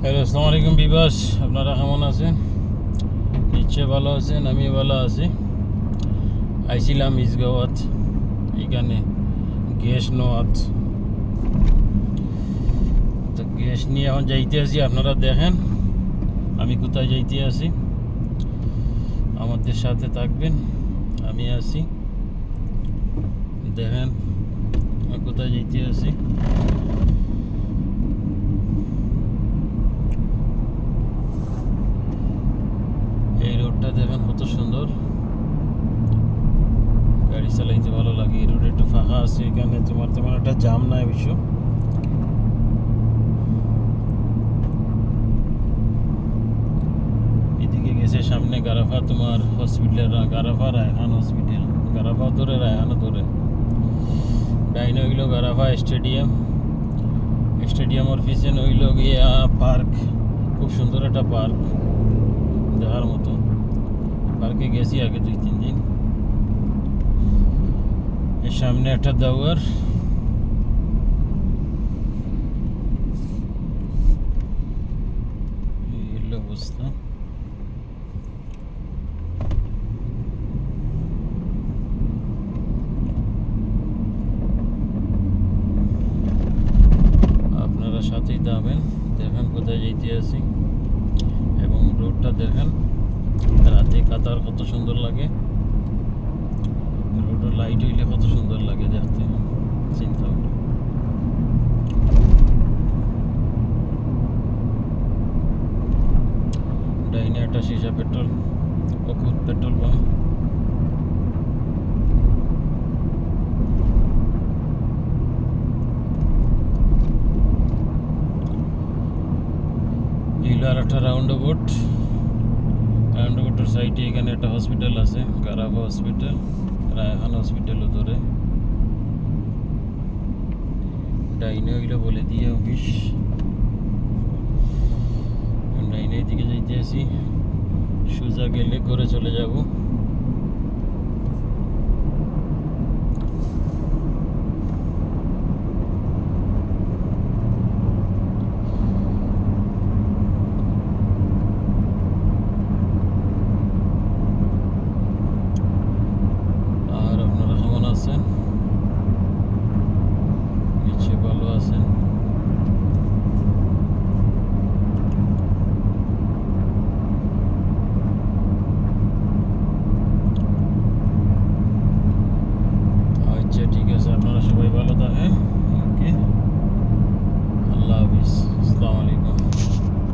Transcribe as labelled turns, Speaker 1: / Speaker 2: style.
Speaker 1: Hello, আসসালামু আলাইকুম বিবাস। আপনারা কেমন আছেন? নিশ্চয় ভালো আছেন, আমি ভালো আছি। আইছিলাম ইসগাওয়াত, এখানে গ্যাস নোয়াত। তো গ্যাস নিয়ে এখন যাইতে আছি, আপনারা দেখেন আমি কোথায় যাইতে আছি। আমাদের সাথে থাকবেন, আমি আছি, দেখেন আমি কোথায় যাইতে আছি। এই রোডটা দেখেন কত সুন্দর, গাড়ি চালাইতে ভালো লাগে। এই রোড একটু ফাঁকা আছে, এখানে তোমার তেমন একটা জাম নাই অবশ্য। এদিকে গেছে সামনে গারাফা তোমার হসপিটাল, গারাফা রায়হান হসপিটাল, গারাফা ধরে রায়হানও ধরে। ডাইনে হইল গারাফা স্টেডিয়াম, স্টেডিয়ামের পিছনে হইল গিয়া পার্ক, খুব সুন্দর একটা পার্ক দেখার মতো। পার্কে গেছি আগে 2-3 দিন। এর সামনে একটা দাওয়ার, এই অবস্থা। আপনারা সাথেই যাবেন, দেখেন কোথায় যেতে আছি এবং রোডটা দেখেন। রাতে কাতার কত সুন্দর লাগে, রোডের লাইট হইলে কত সুন্দর লাগে দেখতে, চিন্তা করো। ডাইনে একটা সীসা পেট্রোল, অকুত পেট্রোল পাম্প। এইগুলো আর একটা রাউন্ড অ্যাবাউটের সাইডে এখানে একটা হসপিটাল আছে, গারাফা হসপিটাল, রায়হান হসপিটালও ধরে। ডাইনে হইলো বলে দিয়ে অফিস, ডাইনে দিকে যাইতে আছি। সোজা গেলে ঘরে চলে যাব।